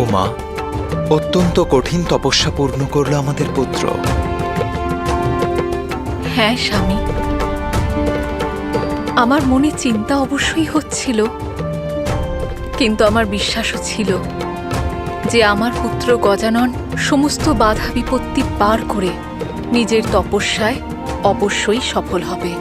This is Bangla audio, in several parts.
ও মা, অত্যন্ত কঠিন তপস্যা পূর্ণ করলো আমাদের পুত্র। হ্যাঁ স্বামী, আমার মনে চিন্তা অবশ্যই হচ্ছিল, কিন্তু আমার বিশ্বাসও ছিল যে আমার পুত্র গজানন সমস্ত বাধা বিপত্তি পার করে নিজের তপস্যায় অবশ্যই সফল হবে।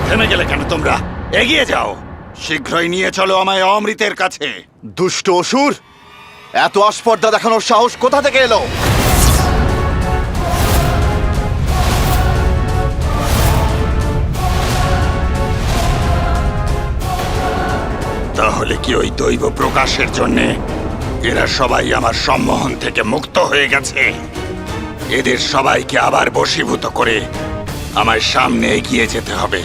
থেমে গেলে কেন তোমরা? এগিয়ে যাও, শীঘ্রই নিয়ে চলো আমায় অমৃতের কাছে। দুষ্ট অসুর, এত আস্পর্ধা দেখানোর সাহস কোথা থেকে এলো? তাহলে কি ওই দৈব প্রকাশের জন্যে এরা সবাই আমার সম্মোহন থেকে মুক্ত হয়ে গেছে? এদের সবাইকে আবার বশীভূত করে আমায় সামনে এগিয়ে যেতে হবে।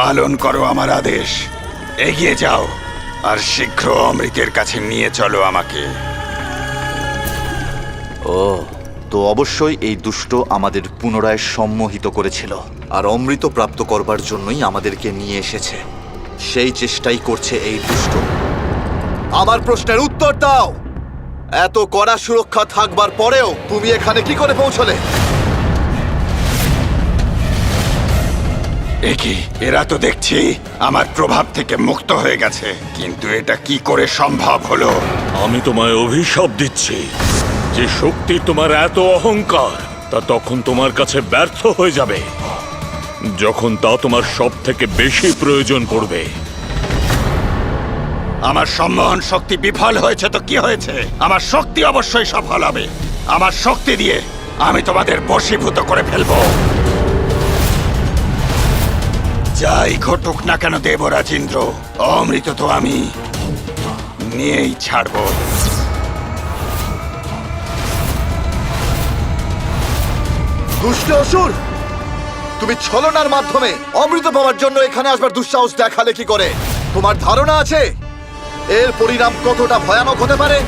পালন করো আমার আদেশ, এগিয়ে যাও আর শীঘ্র অমৃতের কাছে নিয়ে চলো আমাকে। ও, তো অবশ্যই এই দুষ্ট আমাদের পুনরায় সম্মোহিত করেছিল, আর অমৃত প্রাপ্ত করবার জন্যই আমাদেরকে নিয়ে এসেছে। সেই চেষ্টাই করছে এই দুষ্ট। আমার প্রশ্নের উত্তর দাও, এত কড়া সুরক্ষা থাকবার পরেও তুমি এখানে কি করে পৌঁছলে? একি, এরা তো দেখছি আমার প্রভাব থেকে মুক্ত হয়ে গেছে, কিন্তু এটা কি করে সম্ভব হলো? আমি তোমায় অভিশাপ দিচ্ছি, যে শক্তি তোমার এত অহংকার তা তখন তোমার কাছে ব্যর্থ হয়ে যাবে যখন তা তোমার সব থেকে বেশি প্রয়োজন পড়বে। আমার সম্মোহন শক্তি বিফল হয়েছে তো কি হয়েছে? আমার শক্তি অবশ্যই সফল হবে। আমার শক্তি দিয়ে আমি তোমাদের বশীভূত করে ফেলবো। যাই ঘটুক না কেন দেবরাজ ইন্দ্র, অমৃত তো আমি নিয়েই ছাড়বো। দুষ্ট অসুর, তুমি ছলনার মাধ্যমে অমৃত পাওয়ার জন্য এখানে আসবার দুঃসাহস দেখালে কি করে? তোমার ধারণা আছে এর পরিণাম কতটা ভয়ানক হতে পারে?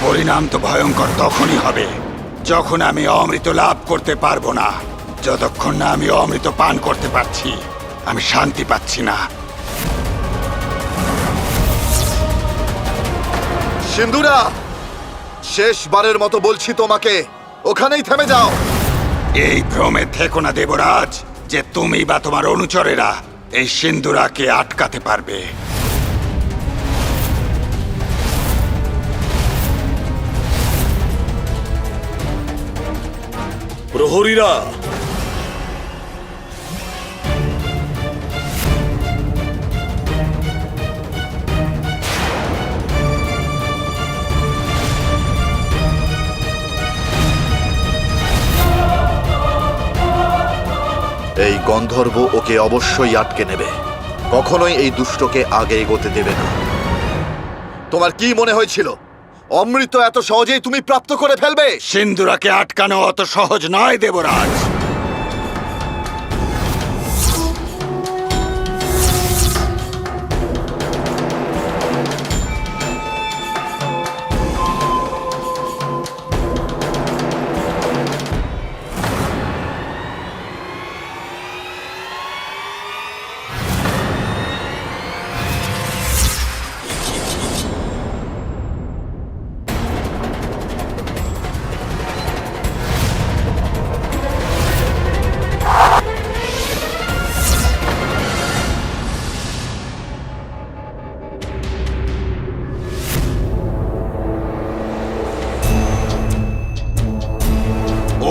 পরিণাম তো ভয়ঙ্কর তখনই হবে যখন আমি অমৃত লাভ করতে পারবো না। যতক্ষণ না আমি অমৃত পান করতে পারছি, আমি শান্তি পাচ্ছি না। সিন্ধুরা, শেষবারের মতো বলছি তোমাকে, ওখানেই থেমে যাও। এই ভ্রমে থেকো না দেবরাজ যে তুমি বা তোমার অনুচরেরা এই সিন্ধুরাকে আটকাতে পারবে। প্রহরীরা, এই গন্ধর্ব ওকে অবশ্যই আটকে নেবে, কখনোই এই দুষ্টকে আগে এগোতে দেবে না। তোমার কি মনে হয়েছিল অমৃত এত সহজেই তুমি প্রাপ্ত করে ফেলবে? সিন্ধুরাকে আটকানো অত সহজ নয় দেবরাজ।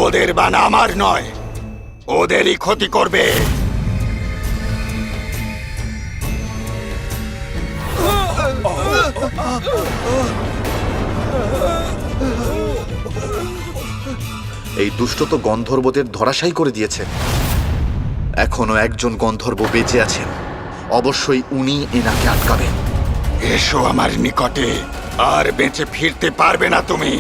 ওদের বান আমার নয়, ওদেরই ক্ষতি করবে। এই দুষ্ট তো গন্ধর্বদের ধরাশায়ী করে দিয়েছে। এখনো একজন গন্ধর্ব বেঁচে আছেন, অবশ্যই উনি এনাকে আটকাবেন। এসো আমার নিকটে, আর বেঁচে ফিরতে পারবে না তুমি।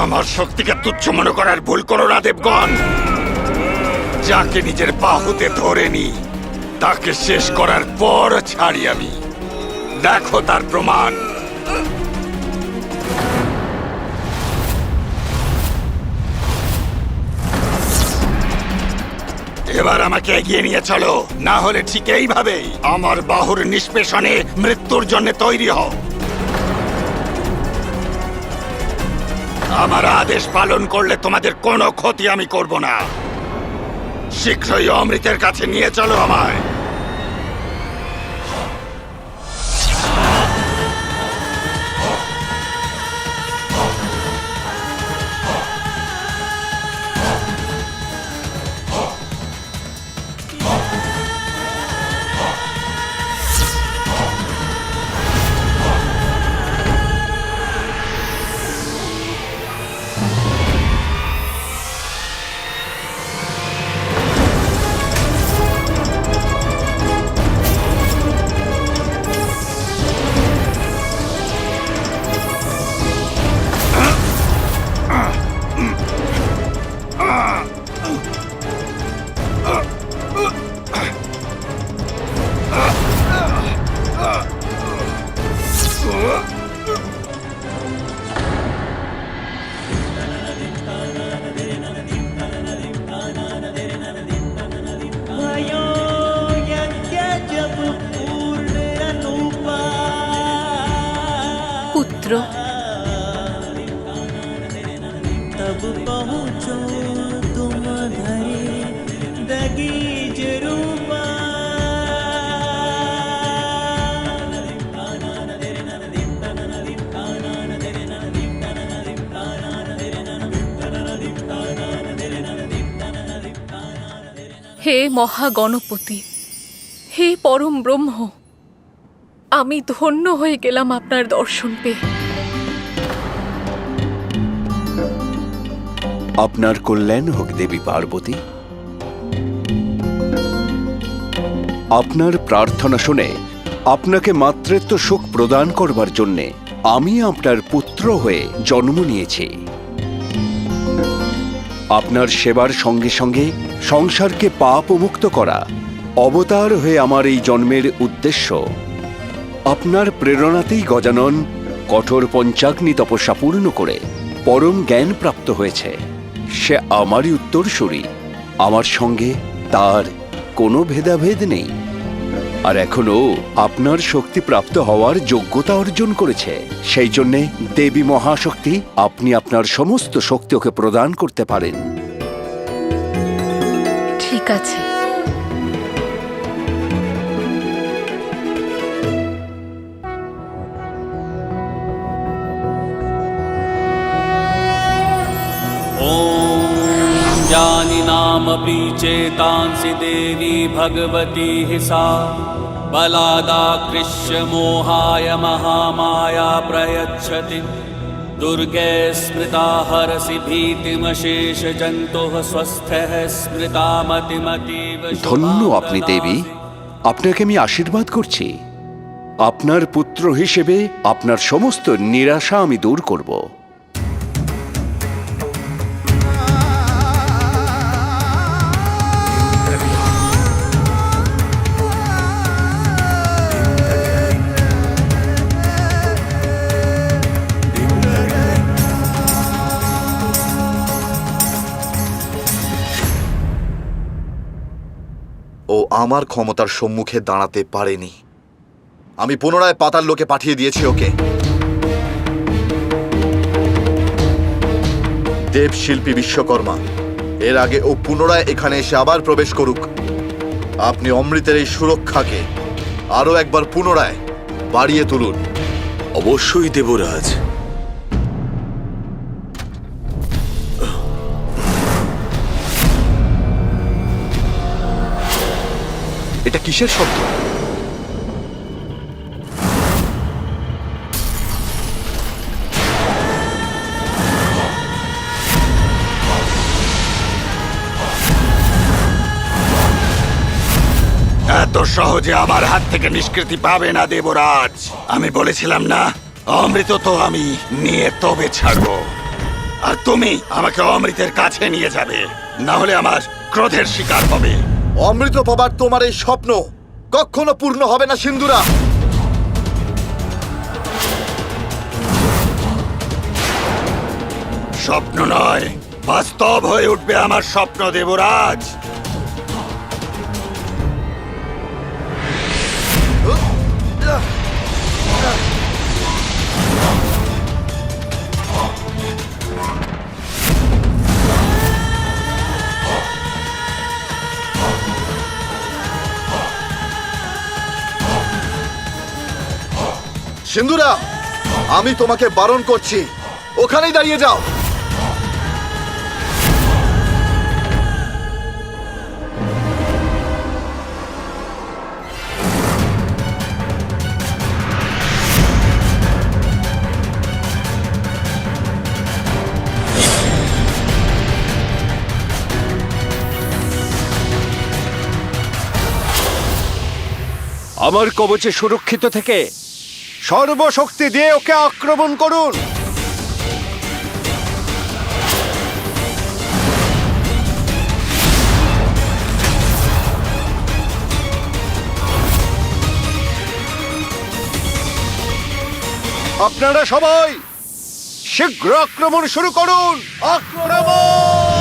আমার শক্তিকে তুচ্ছ মনে করার ভুল করো না দেবগণ। যাকে নিজের বাহুতে ধরে নি তাকে শেষ করার পর ছাড়ি আমি। দেখো তার প্রমাণ। এবার আমাকে এগিয়ে নিয়ে চলো, না হলে ঠিক এইভাবেই আমার বাহুর নিষ্পেষণে মৃত্যুর জন্য তৈরি হও। আমার আদেশ পালন করলে তোমাদের কোনো ক্ষতি আমি করব না। শীঘ্রই অমৃতের কাছে নিয়ে চলো আমায়। পুত্র, तब पहुँचो तुम धरे दगीज रूपा। হে মহাগণপতি, হে পরম ব্রহ্ম, আমি ধন্য হয়ে গেলাম আপনার দর্শন পেয়ে। আপনার কল্যাণ হোক দেবী পার্বতী। আপনার প্রার্থনা শুনে আপনাকে মাতৃত্ব সুখ প্রদান করবার জন্যে আমি আপনার পুত্র হয়ে জন্ম নিয়েছি। আপনার সেবার সঙ্গে সঙ্গে সংসারকে পাপমুক্ত করা অবতার হয়ে আমার এই জন্মের উদ্দেশ্য। আপনার প্রেরণাতেই গজানন কঠোর পঞ্চাগ্নি তপস্যা পূর্ণ করে পরম জ্ঞান প্রাপ্ত হয়েছে। সে আমারই উত্তরসূরি, আমার সঙ্গে তার কোনো ভেদাভেদ নেই। আর এখনো আপনার শক্তি প্রাপ্ত হওয়ার যোগ্যতা অর্জন করেছে। সেই জন্যে দেবী মহাশক্তি, আপনি আপনার সমস্ত শক্তি ওকে প্রদান করতে পারেন। ঠিক আছে। ज्ञानिनामपि चेतांसि देवी भगवती हि सा बलादाकृष्य मोहाय महामाया प्रयच्छति दुर्गे स्मृता हरसि भीतिमशेष जन्तुः स्वस्थः स्मृता मतिमतीव। ধন্য আপনি দেবী, আপনাকে আমি আশীর্বাদ করছি। আপনার পুত্র হিসেবে আপনার সমস্ত নিরাশা আমি দূর করব। ও আমার ক্ষমতার সম্মুখে দাঁড়াতে পারেনি। আমি পুনরায় পাতাল লোকে পাঠিয়ে দিয়েছি ওকে। দেবশিল্পী বিশ্বকর্মা, এর আগে ও পুনরায় এখানে এসে আবার প্রবেশ করুক। আপনি অমৃতের এই সুরক্ষাকে আরো একবার পুনরায় বাড়িয়ে তুলুন। অবশ্যই দেবরাজ। এটা কিসের শব্দ? এত সহজে আমার হাত থেকে নিষ্কৃতি পাবে না দেবরাজ। আমি বলেছিলাম না, অমৃত তো আমি নিয়ে তবে ছাড়বো, আর তুমি আমাকে অমৃতের কাছে নিয়ে যাবে, না হলে আমার ক্রোধের শিকার হবে। অমৃত পাবার তোমার এই স্বপ্ন কখনো পূর্ণ হবে না সিন্ধুরা। স্বপ্ন নয়, বাস্তব হয়ে উঠবে আমার স্বপ্ন দেবরাজ। সিন্ধুরা, আমি তোমাকে বারণ করছি, ওখানেই দাঁড়িয়ে যাও। আমার কবচে সুরক্ষিত থেকে সর্বশক্তি দিয়ে ওকে আক্রমণ করুন। আপনারা সবাই শীঘ্র আক্রমণ শুরু করুন। আক্রমণ!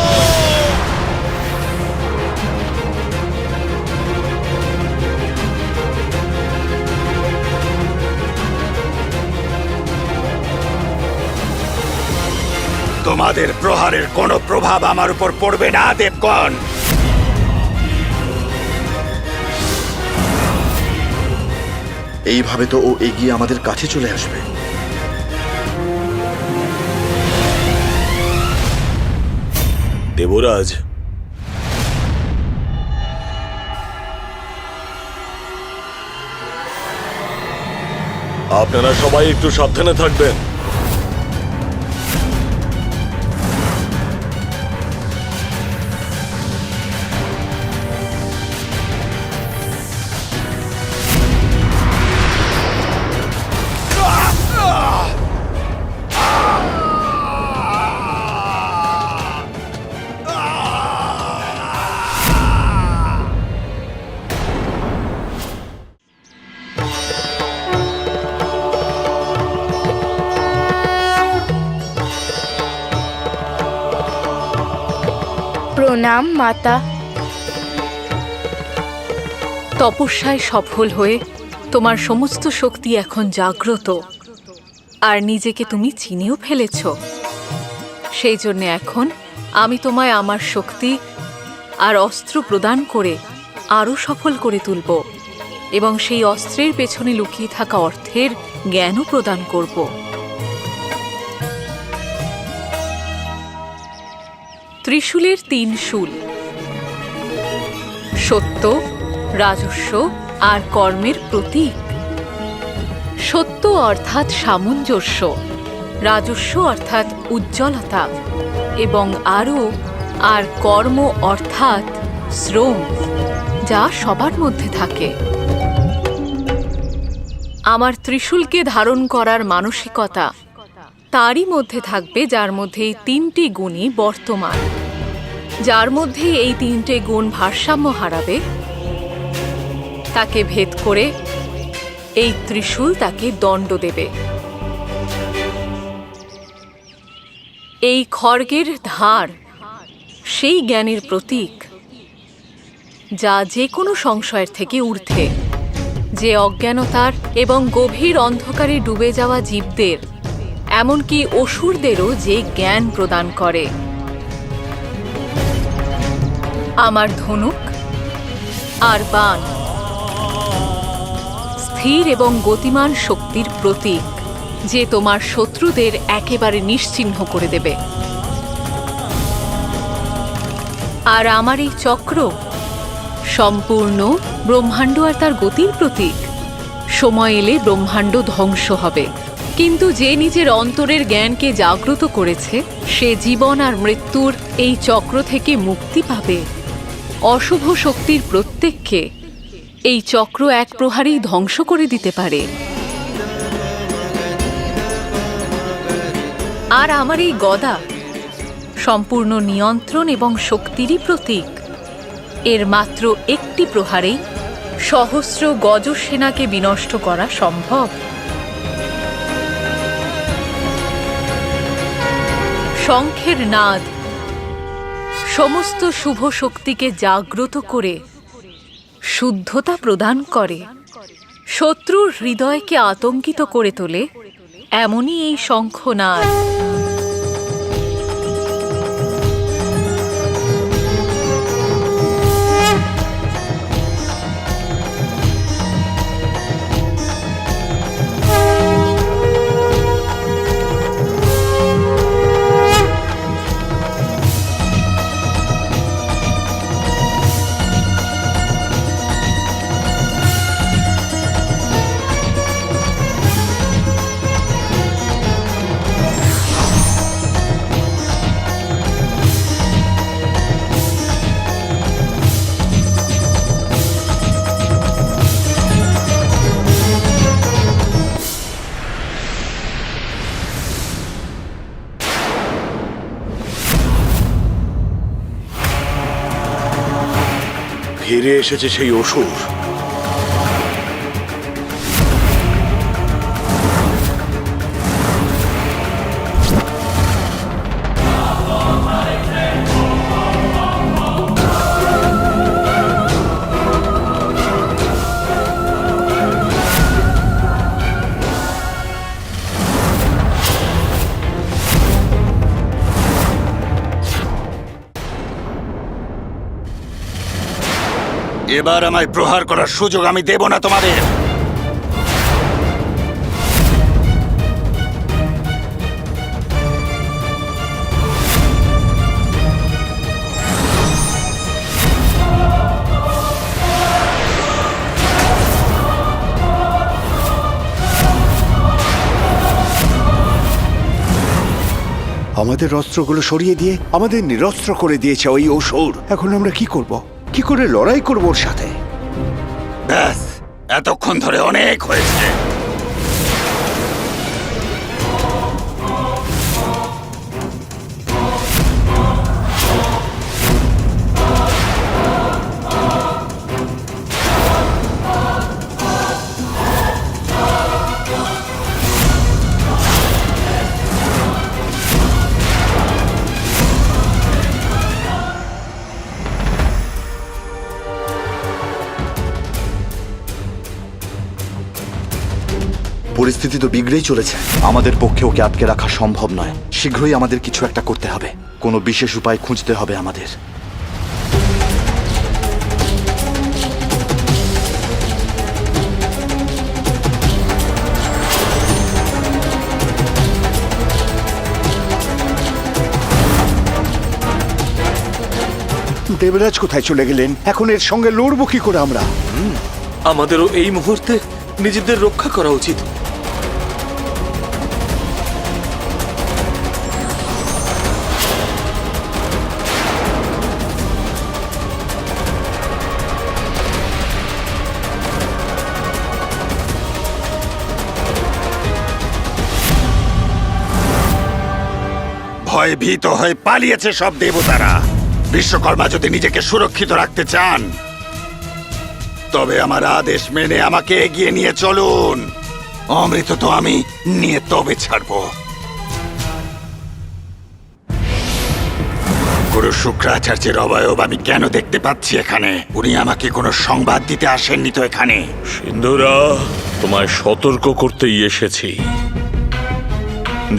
তোমাদের প্রহারের কোনো প্রভাব আমার উপর পড়বে না দেবগণ। এইভাবে তো ও এগিয়ে আমাদের কাছে চলে আসবে। দেবরাজ, আপনারা সবাই একটু সাবধানে থাকবেন। প্রণাম মাতা। তপস্যায় সফল হয়ে তোমার সমস্ত শক্তি এখন জাগ্রত, আর নিজেকে তুমি চিনেও ফেলেছ। সেই জন্য এখন আমি তোমায় আমার শক্তি আর অস্ত্র প্রদান করে আরও সফল করে তুলব, এবং সেই অস্ত্রের পেছনে লুকিয়ে থাকা অর্থের জ্ঞানও প্রদান করব। ত্রিশূলের ৩ শূল, সত্য, রাজস্ব আর কর্মের প্রতীক। সত্য অর্থাৎ সামঞ্জস্য, রাজস্ব অর্থাৎ উজ্জ্বলতা, এবং আর কর্ম অর্থাৎ শ্রম, যা সবার মধ্যে থাকে। আমার ত্রিশূলকে ধারণ করার মানসিকতা তারই মধ্যে থাকবে, যার মধ্যে এই ৩টি গুণই বর্তমান। যার মধ্যে এই ৩টে গুণ ভারসাম্য হারাবে, তাকে ভেদ করে এই ত্রিশূল তাকে দণ্ড দেবে। এই খড়গের ধার সেই জ্ঞানের প্রতীক, যা যে কোনো সংশয়ের থেকে ঊর্ধ্বে, যে অজ্ঞানতার এবং গভীর অন্ধকারে ডুবে যাওয়া জীবদের, এমনকি অসুরদেরও যে জ্ঞান প্রদান করে। আমার ধনুক আর বাণ স্থির এবং গতিমান শক্তির প্রতীক, যে তোমার শত্রুদের একেবারে নিশ্চিহ্ন করে দেবে। আর আমার এই চক্র সম্পূর্ণ ব্রহ্মাণ্ড আর তার গতির প্রতীক। সময় এলে ব্রহ্মাণ্ড ধ্বংস হবে, কিন্তু যে নিজের অন্তরের জ্ঞানকে জাগ্রত করেছে সে জীবন আর মৃত্যুর এই চক্র থেকে মুক্তি পাবে। অশুভ শক্তির প্রত্যেককে এই চক্র এক প্রহারেই ধ্বংস করে দিতে পারে। আর আমার এই গদা সম্পূর্ণ নিয়ন্ত্রণ এবং শক্তিরই প্রতীক। এর মাত্র একটি প্রহারেই সহস্র গজসেনাকে বিনষ্ট করা সম্ভব। শঙ্খের নাদ সমস্ত শুভ শক্তিকে জাগ্রত করে শুদ্ধতা প্রদান করে, শত্রুর হৃদয়কে আতঙ্কিত করে তোলে। এমনই এই শঙ্খনাদ। ফিরে এসেছে সেই অসুর। এবার আমায় প্রহার করার সুযোগ আমি দেব না তোমাদের। আমাদের অস্ত্রগুলো সরিয়ে দিয়ে আমাদের নিরস্ত্র করে দিয়েছে ওই অসুর। এখন আমরা কি করব? কি করে লড়াই করব ওর সাথে? ব্যাস, এতক্ষণ ধরে অনেক হয়েছে। পরিস্থিতি তো বিগড়েই চলেছে। আমাদের পক্ষে ওকে আটকে রাখা সম্ভব নয়। শীঘ্রই আমাদের কিছু একটা করতে হবে। কোনো বিশেষ উপায় খুঁজতে হবে আমাদের। দেবরাজ কোথায় চলে গেলেন? এখন এর সঙ্গে লড়বো কি করে আমরা? আমাদেরও এই মুহূর্তে নিজেদের রক্ষা করা উচিত। ভয় ভীত হয়ে পালিয়েছে সব দেবতারা। বিশ্বকর্মা যদি নিজেকে সুরক্ষিত রাখতে চান তবে আমার আদেশ মেনে আমাকে এগিয়ে নিয়ে চলুন। অমৃত তো আমি নিয়ে তবে ছাড়ব। গুরু শুক্রাচার্যের অবয়ব আমি কেন দেখতে পাচ্ছি এখানে? উনি আমাকে কোনো সংবাদ দিতে আসেননি তো এখানে? সিন্ধুরা, তোমায় সতর্ক করতেই এসেছি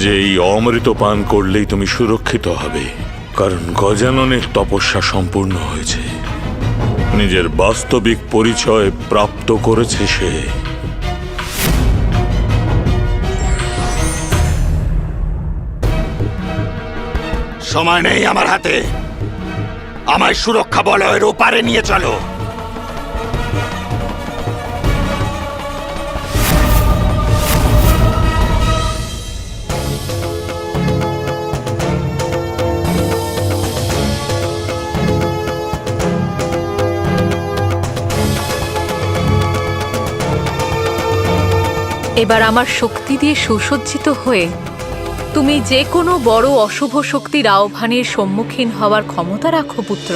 যে এই অমৃত পান করলেই তুমি সুরক্ষিত হবে। কারণ গজাননের তপস্যা সম্পূর্ণ হয়েছে, নিজের বাস্তবিক পরিচয় প্রাপ্ত করেছে সে। সময় নেই আমার হাতে। আমায় সুরক্ষা বলয়ের ওপারে নিয়ে চলো। এবার আমার শক্তি দিয়ে সুসজ্জিত হয়ে তুমি যে কোনো বড় অশুভ শক্তির আহ্বানের সম্মুখীন হওয়ার ক্ষমতা রাখো পুত্র।